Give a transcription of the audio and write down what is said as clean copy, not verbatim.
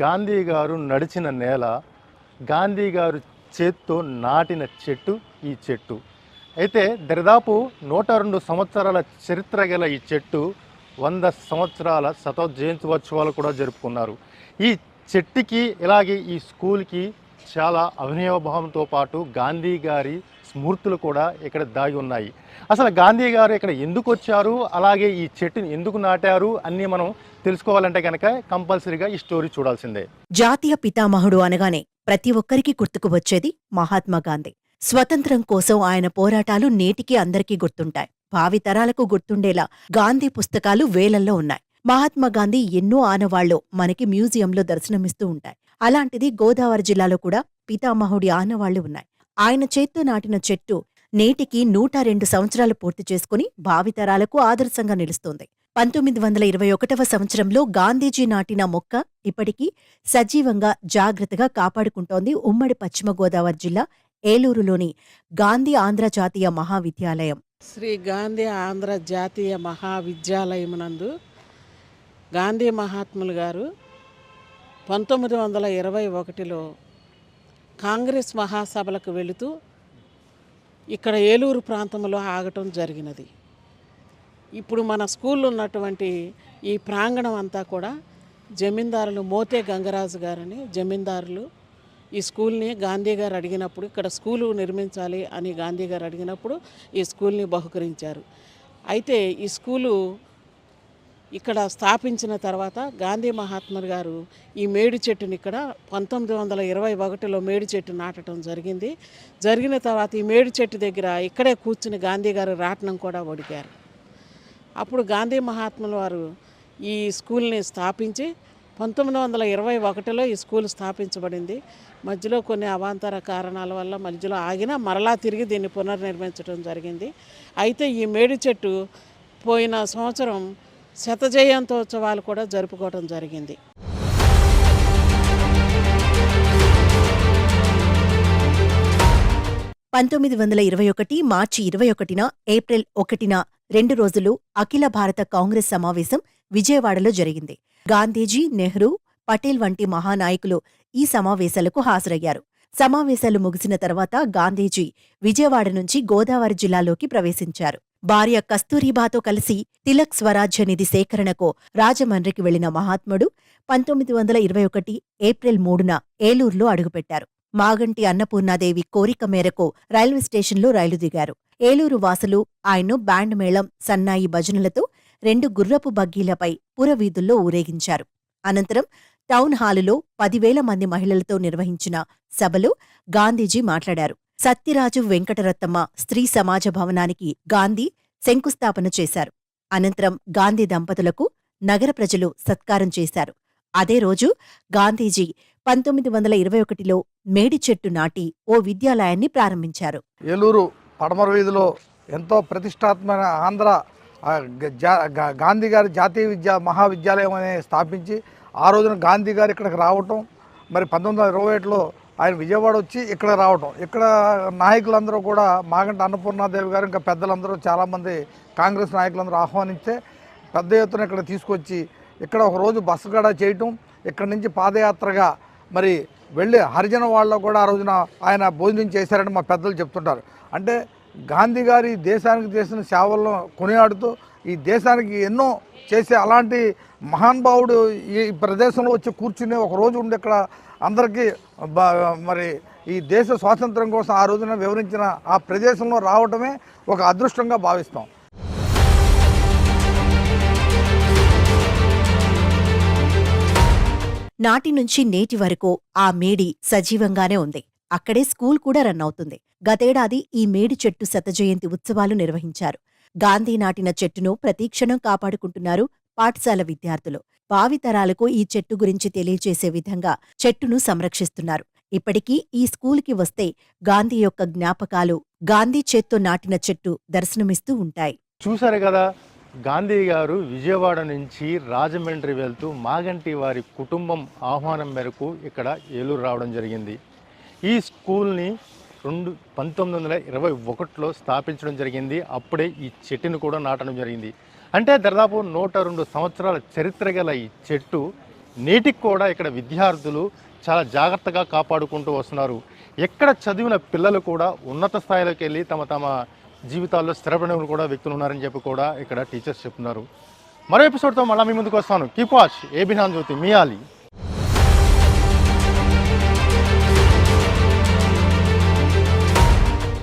గాంధీ గారు నడిచిన నేల, గాంధీ గారు చేత్తో నాటిన చెట్టు ఈ చెట్టు. అయితే దరిదాపు 102 సంవత్సరాల చరిత్ర గల ఈ చెట్టు 100 సంవత్సరాల శత జయంత్యోత్సవాలు కూడా జరుపుకున్నారు. ఈ చెట్టుకి ఇలాగే ఈ స్కూల్కి చాలా అవినయభావంతో పాటు గాంధీ గారి స్మృతులు కూడా ఇక్కడ దాగి ఉన్నాయి. అసలు గాంధీ గారు ఇక్కడ ఎందుకు వచ్చారు, అలాగే ఈ చెట్టుని ఎందుకు నాటారు అన్నీ మనం తెలుసుకోవాలంటే కనుక కంపల్సరీగా ఈ స్టోరీ చూడాల్సిందే. జాతీయ పితామహుడు అనగానే ప్రతి ఒక్కరికి గుర్తుకు వచ్చేది మహాత్మా గాంధీ. స్వతంత్రం కోసం ఆయన పోరాటాలు నేటికీ అందరికీ గుర్తుంటాయి. భావితరాలకు గుర్తుండేలా గాంధీ పుస్తకాలు వేలల్లో ఉన్నాయి. మహాత్మా గాంధీ ఎన్నో ఆనవాళ్లు మనకి మ్యూజియంలో దర్శనమిస్తూ ఉంటాయి. అలాంటిది గోదావరి జిల్లాలో కూడా పితామహుడి ఆనవాళ్లు ఉన్నాయి. ఆయన చేత్తో నాటిన చెట్టు నేటికి 102 సంవత్సరాలు పూర్తి చేసుకుని భావితరాలకు ఆదర్శంగా నిలుస్తోంది. 1921వ సంవత్సరంలో గాంధీజీ నాటిన మొక్క ఇప్పటికీ సజీవంగా జాగ్రత్తగా కాపాడుకుంటోంది ఉమ్మడి పశ్చిమ గోదావరి జిల్లా ఏలూరులోని గాంధీ ఆంధ్ర జాతీయ మహావిద్యాలయం. శ్రీ గాంధీ ఆంధ్ర జాతీయ మహావిద్యాలయమునందు గాంధీ మహాత్ములు గారు 1921లో కాంగ్రెస్ మహాసభలకు వెళుతూ ఇక్కడ ఏలూరు ప్రాంతంలో ఆగటం జరిగినది. ఇప్పుడు మన స్కూల్లో ఉన్నటువంటి ఈ ప్రాంగణం అంతా కూడా జమీందారులు మోతే గంగరాజు గారని జమీందారులు ఈ స్కూల్ని గాంధీ గారు అడిగినప్పుడు ఇక్కడ స్కూలు నిర్మించాలి అని గాంధీ గారు అడిగినప్పుడు ఈ స్కూల్ని బహుకరించారు. అయితే ఈ స్కూలు ఇక్కడ స్థాపించిన తర్వాత గాంధీ మహాత్ములు గారు ఈ మేడి చెట్టుని ఇక్కడ 1921లో మేడి చెట్టు నాటడం జరిగింది. జరిగిన తర్వాత ఈ మేడి చెట్టు దగ్గర ఇక్కడే కూర్చుని గాంధీ గారు రాట్నం కూడా ఒడిగారు. అప్పుడు గాంధీ మహాత్ముల వారు ఈ స్కూల్ని స్థాపించి 1921లో ఈ స్కూల్ స్థాపించబడింది. మధ్యలో కొన్ని అవాంతర కారణాల వల్ల మధ్యలో ఆగినా మరలా తిరిగి దీన్ని పునర్నిర్మించడం జరిగింది. అయితే ఈ మేడి చెట్టు పోయిన సంవత్సరం శత జయంతోత్సవాలు కూడా జరుపుకోవడం జరిగింది. మార్చి 21న ఏప్రిల్ 1న 2 రోజులు అఖిల భారత కాంగ్రెస్ సమావేశం విజయవాడలో జరిగింది. గాంధీజీ, నెహ్రూ, పటేల్ వంటి మహానాయకులు ఈ సమావేశాలకు హాజరయ్యారు. సమావేశాలు ముగిసిన తర్వాత గాంధీజీ విజయవాడ నుంచి గోదావరి జిల్లాలోకి ప్రవేశించారు. భార్య కస్తూరిబాతో కలిసి తిలక్ స్వరాజ్య నిధి సేకరణకు రాజమండ్రికి వెళ్లిన మహాత్ముడు 1921 ఏప్రిల్ 3న ఏలూరులో అడుగుపెట్టారు. మాగంటి అన్నపూర్ణాదేవి కోరిక మేరకు రైల్వే స్టేషన్లో రైలు దిగారు. ఏలూరు వాసులు ఆయన్ను బ్యాండ్ మేళం, సన్నాయి భజనలతో 2 గుర్రపు బగ్గీలపై పురవీధుల్లో ఊరేగించారు. అనంతరం టౌన్ హాలులో 10,000 మంది మహిళలతో నిర్వహించిన సభలో గాంధీజీ మాట్లాడారు. సత్యరాజు వెంకటరత్తమ్మ స్త్రీ సమాజ భవనానికి గాంధీ శంకుస్థాపన చేశారు. అనంతరం గాంధీ దంపతులకు నగర ప్రజలు సత్కారం చేశారు. అదే రోజు గాంధీజీ 1921లో మేడి చెట్టు నాటి ఓ విద్యాలయాన్ని ప్రారంభించారు. ఏలూరు పడమర వీధిలో ఎంతో ప్రతిష్టాత్మక ఆంధ్ర గాంధీ గారి జాతీయ మహావిద్యాలయం అనేది స్థాపించి ఆ రోజున గాంధీ గారు ఇక్కడికి రావటం, మరి 1921లో ఆయన విజయవాడ వచ్చి ఇక్కడ రావటం, ఇక్కడ నాయకులందరూ కూడా మాగంటి అన్నపూర్ణాదేవి గారు ఇంకా పెద్దలందరూ చాలామంది కాంగ్రెస్ నాయకులందరూ ఆహ్వానిస్తే పెద్ద ఎత్తున ఇక్కడ తీసుకొచ్చి ఇక్కడ ఒకరోజు బస్సు గడ చేయటం, ఇక్కడ నుంచి పాదయాత్రగా మరి వెళ్ళి హరిజన వాళ్ళలో కూడా ఆ రోజున ఆయన భోజనం చేశారని మా పెద్దలు చెప్తుంటారు. అంటే గాంధీ గారి దేశానికి చేసిన సేవలను కొనియాడుతూ ఈ దేశానికి ఎన్నో చేసే అలాంటి మహానుభావుడు ఈ ప్రదేశంలో వచ్చి కూర్చుని ఒకరోజు ఉండి ఇక్కడ అందరికీ మరి ఈ దేశ స్వాతంత్రం కోసం ఆ రోజున వివరించిన ఆ ప్రదేశంలో రావటమే ఒక అదృష్టంగా భావిస్తాం. నాటి నుంచి నేటి వరకు ఆ మేడి సజీవంగానే ఉంది. అక్కడే స్కూల్ కూడా రన్ అవుతుంది. గతేడాది ఈ మేడి చెట్టు శతజయంతి ఉత్సవాలు నిర్వహించారు. గాంధీ నాటిన చెట్టును ప్రతీక్షణం కాపాడుకుంటున్నారు పాఠశాల విద్యార్థులు. భావితరాలకు ఈ చెట్టు గురించి తెలియచేసే విధంగా చెట్టును సంరక్షిస్తున్నారు. ఇప్పటికీ ఈ స్కూలుకి వస్తే గాంధీ యొక్క జ్ఞాపకాలు, గాంధీ చేత్తో నాటిన చెట్టు దర్శనమిస్తూ ఉంటాయి. చూశారు కదా, గాంధీ గారు విజయవాడ నుంచి రాజమండ్రి వెళ్తూ మాగంటి వారి కుటుంబం ఆహ్వానం మేరకు ఇక్కడ ఏలూరు రావడం జరిగింది. ఈ స్కూల్ని 1921లో స్థాపించడం జరిగింది. అప్పుడే ఈ చెట్టును కూడా నాటడం జరిగింది. అంటే దాదాపు 102 సంవత్సరాల చరిత్ర గల ఈ చెట్టు నేటికి కూడా ఇక్కడ విద్యార్థులు చాలా జాగ్రత్తగా కాపాడుకుంటూ వస్తున్నారు. ఎక్కడ చదివిన పిల్లలు కూడా ఉన్నత స్థాయిలోకి వెళ్ళి తమ జీవితాల్లో స్థిరపడిన కూడా వ్యక్తులు ఉన్నారని చెప్పి కూడా ఇక్కడ టీచర్స్ చెప్తున్నారు. మరో ఎపిసోడ్తో మళ్ళీ మీ ముందుకు వస్తాను. కీప్ వాచ్ ఏబీ జ్యోతి, మీ ఆలి.